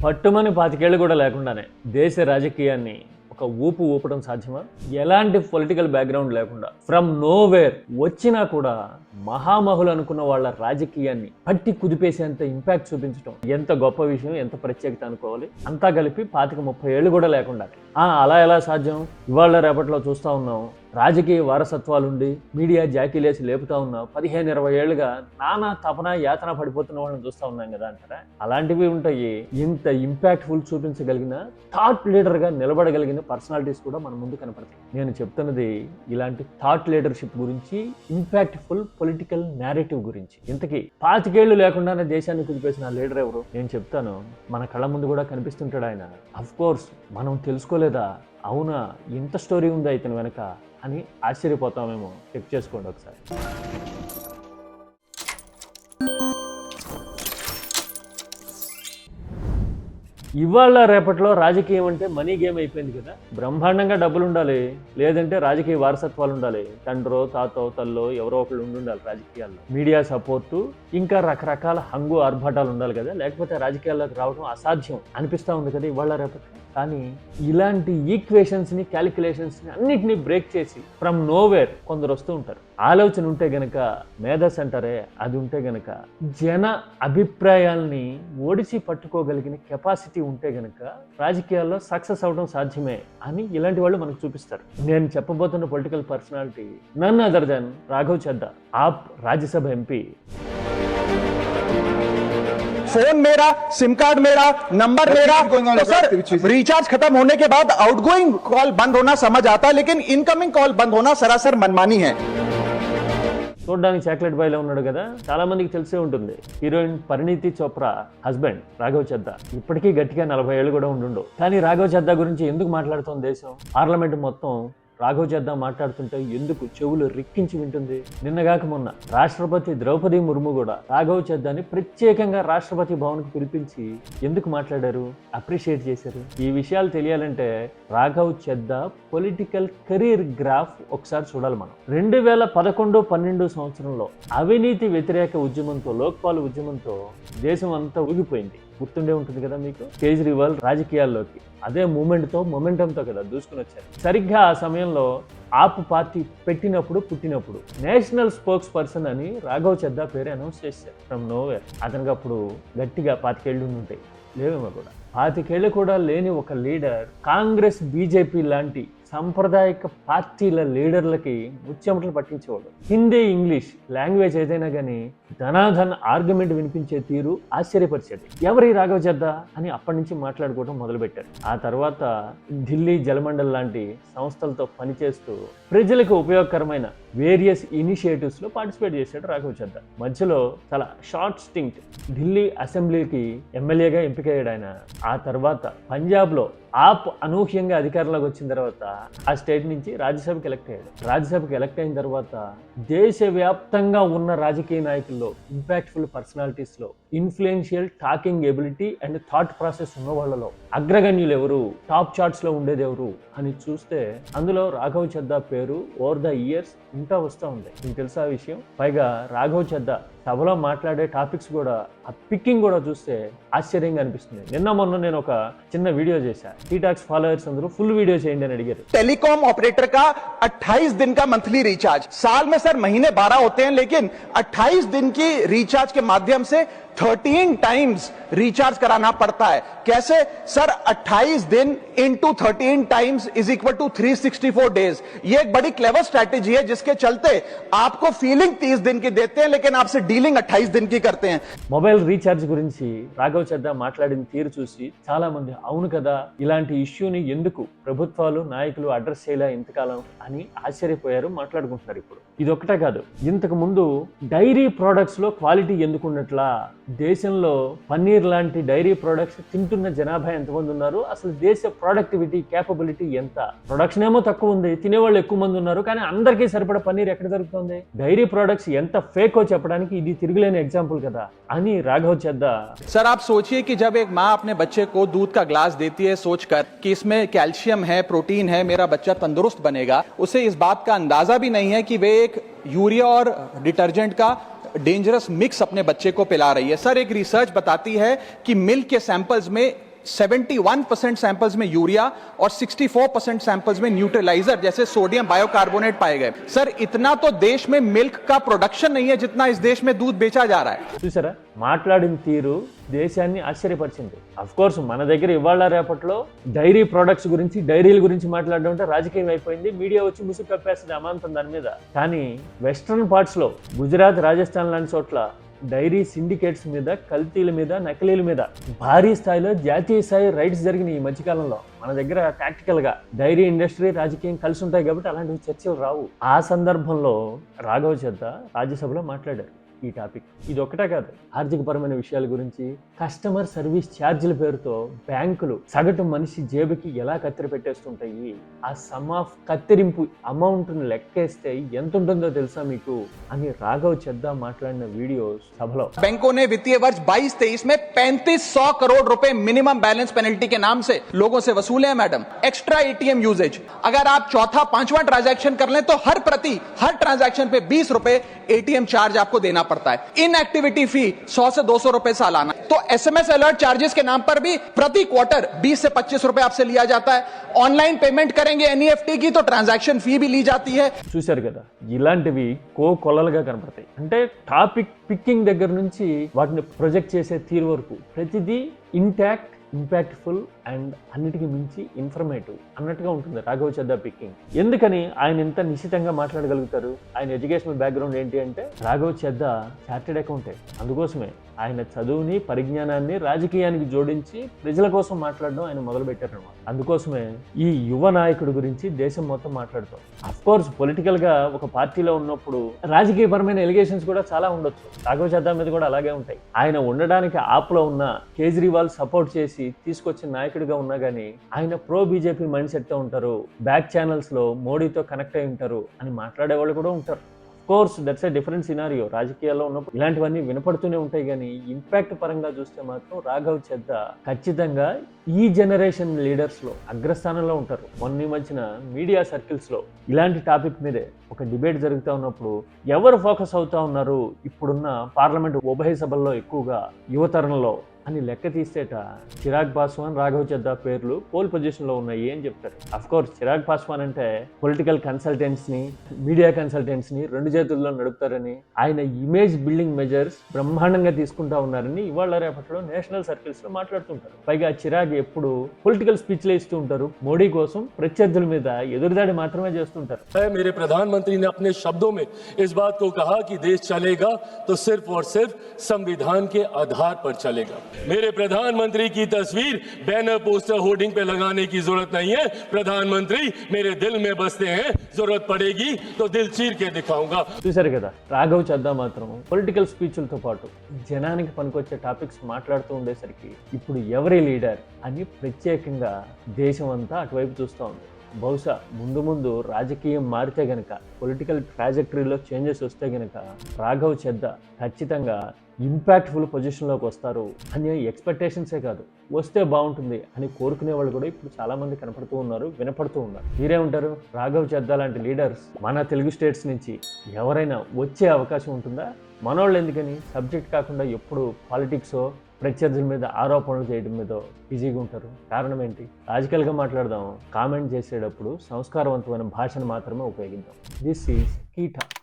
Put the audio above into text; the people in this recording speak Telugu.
పట్టుమని 25 ఏళ్ళు కూడా లేకుండానే దేశ రాజకీయాన్ని ఒక ఊపు ఊపడం సాధ్యమా? ఎలాంటి పొలిటికల్ బ్యాక్గ్రౌండ్ లేకుండా ఫ్రమ్ నోవేర్ వచ్చినా కూడా మహామహులు అనుకున్న వాళ్ళ రాజకీయాన్ని పట్టి కుదిపేసేంత ఇంపాక్ట్ చూపించడం ఎంత గొప్ప విషయం, ఎంత ప్రత్యేకత అనుకోవాలి. అంతా కలిపి 25-30 ఏళ్ళు కూడా లేకుండా అలా ఎలా సాధ్యం? ఇవాళ రేపట్లో చూస్తూ ఉన్నాం, రాజకీయ వారసత్వాలుండి మీడియా జాకీలేసి లేపుతా ఉన్నాం. 15-20 ఏళ్ళుగా నానా తపన యాతన పడిపోతున్న వాళ్ళని చూస్తూ ఉన్నాం కదా అంటారా? అలాంటివి ఉంటాయి. ఇంత ఇంపాక్ట్ఫుల్ చూపించగలిగిన థాట్ లీడర్గా నిలబడగలిగిన పర్సనాలిటీస్ కూడా మన ముందు కనపడతాయి. నేను చెప్తున్నది ఇలాంటి థాట్ లీడర్షిప్ గురించి, ఇంపాక్ట్ఫుల్ పొలిటికల్ నేరేటివ్ గురించి. ఇంతకీ 25 ఏళ్ళు లేకుండానే దేశాన్ని కుదిపేసిన లీడర్ ఎవరు? నేను చెప్తాను. మన కళ్ళ ముందు కూడా కనిపిస్తుంటాడు ఆయన. అఫ్ కోర్స్ మనం తెలుసుకోలేదా, అవునా ఇంత స్టోరీ ఉందా ఇతని వెనక అని ఆశ్చర్యపోతామేమో. చెక్ చేసుకోండి ఒకసారి. ఇవాళ రేపట్లో రాజకీయం అంటే మనీ గేమ్ అయిపోయింది కదా. బ్రహ్మాండంగా డబ్బులు ఉండాలి, లేదంటే రాజకీయ వారసత్వాలు ఉండాలి. తండ్రో తాతో తల్లో ఎవరో ఒకళ్ళు ఉండాలి రాజకీయాల్లో. మీడియా సపోర్టు, ఇంకా రకరకాల హంగు ఆర్భాటాలు ఉండాలి కదా, లేకపోతే రాజకీయాల్లోకి రావడం అసాధ్యం అనిపిస్తూ ఉంది కదా ఇవాళ రేపట్లో. కానీ ఇలాంటి ఈక్వేషన్స్ని, క్యాలిక్యులేషన్స్ని అన్నిటినీ బ్రేక్ చేసి ఫ్రమ్ నోవేర్ కొందరు వస్తూ ఉంటారు. ఆలోచన ఉంటే గనక, మేధస్ అంటారే అది ఉంటే గనక, జన అభిప్రాయాల్ని ఓడిచి పట్టుకోగలిగిన కెపాసిటీ ఉంటే గనక రాజకీయాల్లో సక్సెస్ అవడం సాధ్యమే అని ఇలాంటి వాళ్ళు మనకు చూపిస్తారు. నేను చెప్పబోతున్న political personality none other than Raghav Chadha, AAP Rajya Sabha MP. Phone मेरा, सिम कार्ड मेरा, नंबर मेरा, तो सर रिचार्ज खत्म होने के बाद आउटगोइंग कॉल बंद होना समझ आता है, लेकिन इनकमिंग कॉल बंद होना सरासर मनमानी है. చూడడానికి చాక్లెట్ బాయ్లో ఉన్నాడు కదా, చాలా మందికి తెలిసే ఉంటుంది. Heroine Parineeti Chopra husband Raghav Chadha. ఇప్పటికీ గట్టిగా 40 ఏళ్ళు కూడా ఉండుండవు. కానీ రాఘవ్ చద్దా గురించి ఎందుకు మాట్లాడుతోంది దేశం? పార్లమెంట్ మొత్తం రాఘవ్ చద్దా మాట్లాడుతుంటే ఎందుకు చెవులు రిక్కించి వింటుంది? నిన్నగాక మొన్న రాష్ట్రపతి ద్రౌపది ముర్ము కూడా రాఘవ్ చద్దాని ప్రత్యేకంగా రాష్ట్రపతి భవన్కి పిలిపించి ఎందుకు మాట్లాడారు, అప్రిషియేట్ చేశారు. ఈ విషయాలు తెలియాలంటే Raghav Chadha political career graph ఒకసారి చూడాలి మనం. 2011-12 సంవత్సరంలో అవినీతి వ్యతిరేక ఉద్యమంతో, లోక్పాల్ ఉద్యమంతో దేశం అంతా ఊగిపోయింది. గుర్తుండే ఉంటుంది కదా మీకు. కేజ్రీవాల్ రాజకీయాల్లోకి అదే మొమెంటంతో కదా దూసుకుని వచ్చారు. సరిగ్గా ఆ సమయంలో ఆప్ పార్టీ పుట్టినప్పుడు నేషనల్ స్పోక్స్ పర్సన్ అని రాఘవ్ చద్దా పేరు అనౌన్స్ చేశారు ఫ్రమ్ నోవేర్. అతనికి అప్పుడు గట్టిగా 25 ఏళ్ళు ఉంటాయి, లేవేమో కూడా. 25 ఏళ్ళు కూడా లేని ఒక లీడర్ కాంగ్రెస్, బీజేపీ లాంటి సాంప్రదాయక పార్టీల లీడర్లకి ముచ్చెమటలు పట్టించేవాడు. హిందీ, ఇంగ్లీష్ లాంగ్వేజ్ ఏదైనా కానీ ధనాధన్ ఆర్గ్యుమెంట్ వినిపించే తీరు ఆశ్చర్యపరిచేది. ఎవరి రాఘవ్ చద్దా అని అప్పటి నుంచి మాట్లాడుకోవడం మొదలుపెట్టారు. ఆ తర్వాత ఢిల్లీ జలమండల్ లాంటి సంస్థలతో పనిచేస్తూ ప్రజలకు ఉపయోగకరమైన వేరియస్ ఇనిషియేటివ్స్లో పార్టిసిపేట్ చేశాడు రాఘవ్ చద్దా. మధ్యలో చాలా షార్ట్ స్టింక్ట్ ఢిల్లీ అసెంబ్లీకి ఎమ్మెల్యేగా ఎంపికయ్యాడు ఆయన. ఆ తర్వాత పంజాబ్లో ఆప్ అనూహ్యంగా అధికారంలోకి వచ్చిన తర్వాత ఆ స్టేట్ నుంచి రాజ్యసభకి ఎలక్ట్ అయ్యాడు. రాజ్యసభకి ఎలక్ట్ అయిన తర్వాత దేశవ్యాప్తంగా ఉన్న రాజకీయ నాయకుల్లో, ఇంపాక్ట్ఫుల్ పర్సనాలిటీస్లో, influential talking ability and thought process ఉన్న వాళ్ళలో అగ్రగణ్యులు ఎవరు, టాప్ చార్ట్స్లో ఉండేది ఎవరు అని చూస్తే అందులో రాఘవ్ చద్దా పేరు ఓవర్ ద ఇయర్స్ ఇంకా వస్తూ ఉంది. మీకు తెలుసా ఆ విషయం? పైగా రాఘవ్ చద్దా సభలో మాట్లాడే టాపిక్స్ కూడా, ఆ పిక్కింగ్ కూడా చూస్తే ఆశ్చర్యంగా అనిపిస్తుంది. నిన్న మొన్న నేను ఒక చిన్న వీడియో చేశా. టీటాక్స్ ఫాలోవర్స్ అందరూ ఫుల్ వీడియో చేయండి అని అడిగారు. टेलीकॉम ऑपरेटर का 28 दिन का मंथली रिचार्ज, साल में सर महीने 12 होते हैं, लेकिन 28 दिन की रिचार्ज के माध्यम से 13 टाइम्स रिचार्ज कराना पड़ता है. कैसे सर? 28 दिन into 13 times is equal to 364 days. ये एक बड़ी क्लेवर स्ट्रैटेजी है, जिसके चलते आपको फीलिंग 30 दिन की देते हैं, लेकिन आपसे डीलिंग 28 दिन की करते हैं. మొబైల్ రీఛార్జ్ గురించి రాఘవ్ చద్దా మాట్లాడిన తీరు చూసి చాలా మంది అవును కదా, ఇలాంటి ఇష్యూని ఎందుకు ప్రభుత్వాలు, నాయకులు అడ్రస్ చేయలే ఇంతకాలం అని ఆశ్చర్యపోయారు, మాట్లాడుకుంటున్నారు. ఇప్పుడు ఇదొక్కటే కాదు, ఇంతకు ముందు డైరీ ప్రొడక్ట్స్ లో క్వాలిటీ ఎందుకు ఉన్నట్లా, దేశంలో పన్నీర్ లాంటి డైరీ ప్రొడక్ట్స్ తింటున్న జనాభా ఎంతమంది ఉన్నారు, అసలు దేశ ప్రొడక్టివిటీ కేపబిలిటీ ఎంత, ప్రొడక్షన్ ఏమో తక్కువ ఉంది, తినేవాళ్ళు ఎక్కువ మంది ఉన్నారు, కానీ అందరికీ సరిపడా పన్నీర్ ఎక్కడ దొరుకుతుంది, డైరీ ప్రొడక్ట్స్ ఎంత ఫేకో చెప్పడానికి ఇది తిరుగులేని ఎగ్జాంపుల్ కదా అని రాఘవ్ చద్దా. सर आप सोचिए कि जब एक माँ अपने बच्चे को दूध का ग्लास देती है सोचकर कि इसमें कैल्शियम है, प्रोटीन है, मेरा बच्चा तंदुरुस्त बनेगा, उसे इस बात का अंदाजा भी नहीं है कि वे एक यूरिया और डिटर्जेंट का डेंजरस मिक्स अपने बच्चे को पिला रही है. सर एक रिसर्च बताती है कि मिल्क के सैंपल्स में 71% सैंपल्स में यूरिया और 64% सैंपल्स में न्यूट्रलाइजर जैसे सोडियम बायोकार्बोनेट पाए गए। सर इतना तो देश में मिल्क का प्रोडक्शन नहीं है जितना इस देश में दूध बेचा जा रहा है। చూసారా మాట్లాడిన తీరు దేశాన్ని ఆశ్చర్యపరిచింది. అఫ్ కోర్స్ మన దగ్గర ఇవాళ రేపట్లో డైరీ ప్రొడక్ట్స్ గురించి డైరీల గురించి మాట్లాడడం అంటే రాజకీయం అయిపోయింది. మీడియా వచ్చి ముసుగు కప్పేస్తుంది అమాంతం దాని మీద. కానీ వెస్ట్రన్ పార్ట్స్ లో గుజరాత్, రాజస్థాన్ లాంటి చోట్ల డైరీ సిండికేట్స్ మీద, కల్తీల మీద, నకిలీల మీద భారీ స్థాయిలో జాతీయ స్థాయి రైడ్స్ జరిగిన ఈ మధ్యకాలంలో మన దగ్గర టాక్టికల్ గా డైరీ ఇండస్ట్రీ రాజకీయం కలిసి ఉంటాయి కాబట్టి అలాంటి చర్చలు రావు. ఆ సందర్భంలో రాఘవ చెద్ద రాజ్యసభలో మాట్లాడారు ఈ టాపిక్. ఇది ఒక్కటే కాదు, ఆర్థికపరమైన విషయాల గురించి, కస్టమర్ సర్వీస్ ఛార్జీల పేరుతో బ్యాంకులు సగటు మనిషి జేబుకి ఎలా కత్తిరి పెట్టేస్తుంటాయి, ఆ సమ్ ఆఫ్ కత్తిరింపు అమౌంట్ను లెక్కేస్తే ఎంత ఉంటుందో తెలుసా మీకు అని రాఘవ్ చెద్దా మాట్లాడిన వీడియోస్ సభలో. बैंकों ने वित्तीय वर्ष 22-23 में 3500 करोड़ रुपए मिनिमम बैलेंस पेनल्टी के नाम से लोगों से वसूले हैं मैडम। एक्स्ट्रा एटीएम यूजेज, अगर आप चौथा पांचवा ट्रांजैक्शन कर लें तो हर ट्रांजैक्शन पे 20 रुपए एटीएम चार्ज आपको देना पड़ता है। इन एक्टिविटी फी 100 से 200 रुपए सालाना। तो एसएमएस अलर्ट चार्जेस के नाम पर भी प्रति क्वार्टर 20 से 25 रुपए आपसे लिया जाता है। ऑनलाइन पेमेंट करेंगे एनईएफटी की तो ट्रांजैक्शन फी भी ली जाती है। చూశారు కదా, ఇలాంటివి కొలలుగా కనపడతాయి. అంటే టాపిక్ పిక్కింగ్ దగ్గర నుంచి వాటిని ప్రొజెక్ట్ చేసే తీరు వరకు ప్రతిదీ ఇంటాక్ట్, ఇంపాక్ట్ఫుల్ అండ్ అన్నిటికీ మించి ఇన్ఫర్మేటివ్ అన్నట్టుగా ఉంటుంది రాఘవ్ చెద్దా పిక్కింగ్. ఎందుకని ఆయన ఇంత నిశ్చితంగా మాట్లాడగలుగుతారు? ఆయన ఎడ్యుకేషనల్ బ్యాక్గ్రౌండ్ ఏంటి అంటే రాఘవ్ చెద్దా చార్టెడ్ అకౌంటెంట్. అందుకోసమే ఆయన చదువుని, పరిజ్ఞానాన్ని రాజకీయానికి జోడించి ప్రజల కోసం మాట్లాడడం ఆయన మొదలుపెట్టారన్నమాట. అందుకోసమే ఈ యువ నాయకుడి గురించి దేశం మొత్తం మాట్లాడుతాం. అఫ్ కోర్స్ పొలిటికల్ గా ఒక పార్టీలో ఉన్నప్పుడు రాజకీయపరమైన ఎలిగేషన్స్ కూడా చాలా ఉండొచ్చు. రాఘవ్ చెద్దా మీద కూడా అలాగే ఉంటాయి. ఆయన ఉండడానికి ఆప్లో ఉన్న కేజ్రీవాల్ సపోర్ట్ చేసి తీసుకొచ్చిన నాయకుడిగా ఉన్నా కానీ ఆయన ప్రో బీజేపీ మైండ్ సెట్ తో ఉంటారు. బ్యాక్ ఛానల్స్ లో మోడీతో కనెక్ట్ అయి ఉంటారు అని మాట్లాడే వాళ్ళు కూడా ఉంటారు. Course that's a different scenario. రాజకీయాల్లో ఉన్నప్పుడు ఇలాంటివన్నీ వినపడుతూనే ఉంటాయి. కానీ ఇంపాక్ట్ పరంగా చూస్తే మాత్రం రాఘవ్ చెద్దా ఖచ్చితంగా ఈ జనరేషన్ లీడర్స్ లో అగ్రస్థానంలో ఉంటారు. మొన్న మధ్యన మీడియా సర్కిల్స్ లో ఇలాంటి టాపిక్ మీదే ఒక డిబేట్ జరుగుతూ ఉన్నప్పుడు ఎవరు ఫోకస్ అవుతా ఉన్నారు ఇప్పుడున్న పార్లమెంట్ ఉభయ సభల్లో ఎక్కువగా యువతరంలో అని లెక్క తీసేట చిరాగ్ పాస్వాన్, రాఘవ్ చెద్దా పేర్లు పోల్ పొజిషన్ లో ఉన్నాయి అని చెప్తారు. అఫ్ కోర్స్ చిరాగ్ పాస్వాన్ అంటే పొలిటికల్ కన్సల్టెంట్స్ ని, మీడియా కన్సల్టెంట్స్ ని రెండు చేతుల్లో నడుపుతారని, ఆయన ఇమేజ్ బిల్డింగ్ మెజర్స్ బ్రహ్మాండంగా తీసుకుంటా ఉన్నారని ఇవాళ రేపట్లో నేషనల్ సర్కిల్స్ లో మాట్లాడుతుంటారు. పైగా చిరాగ్ ఎప్పుడు పొలిటికల్ స్పీచ్లు ఇస్తూ ఉంటారు. మోడీ కోసం ప్రత్యర్థుల మీద ఎదురుదాడి మాత్రమే చేస్తుంటారు. मेरे प्रधानमंत्री ने अपने शब्दों में इस बात को कहा कि देश चलेगा तो सिर्फ और सिर्फ संविधान के आधार पर चलेगा। मेरे प्रधानमंत्री की तस्वीर बैनर, पोस्टर, होर्डिंग पे लगाने की जरूरत नहीं है। प्रधानमंत्री मेरे दिल में बसते हैं, जरूरत पड़ेगी तो दिल चीर के दिखाऊंगा। చూసారు కదా, రాఘవ్ చెద్దా మాత్రం పొలిటికల్ స్పీచ్లతో పాటు జనానికి పనికొచ్చే టాపిక్స్ మాట్లాడుతూ ఉండేసరికి ఇప్పుడు ఎవరి లీడర్ అని ప్రత్యేకంగా దేశం అంతా అటువైపు చూస్తూ ఉంది. బహుశా ముందు ముందు రాజకీయం మారితే గనక, పొలిటికల్ ట్రాజెక్టరీలో చేంజెస్ వస్తే గనక రాఘవ్ చెద్దా ఖచ్చితంగా ఇంపాక్ట్ఫుల్ పొజిషన్లోకి వస్తారు అనే ఎక్స్పెక్టేషన్సే కాదు, వస్తే బాగుంటుంది అని కోరుకునే వాళ్ళు కూడా ఇప్పుడు చాలా మంది కనపడుతూ ఉన్నారు, వినపడుతూ ఉన్నారు. మీరే ఉంటారు? రాఘవ్ చెద్దా లాంటి లీడర్స్ మన తెలుగు స్టేట్స్ నుంచి ఎవరైనా వచ్చే అవకాశం ఉంటుందా? మనోళ్ళు ఎందుకని సబ్జెక్ట్ కాకుండా ఎప్పుడు పాలిటిక్సో, ప్రత్యర్థుల మీద ఆరోపణలు చేయడం మీద బిజీగా ఉంటారు? కారణం ఏంటి? లాజికల్గా మాట్లాడదాం. కామెంట్ చేసేటప్పుడు సంస్కారవంతమైన భాషను మాత్రమే ఉపయోగిద్దాం. This is key talk.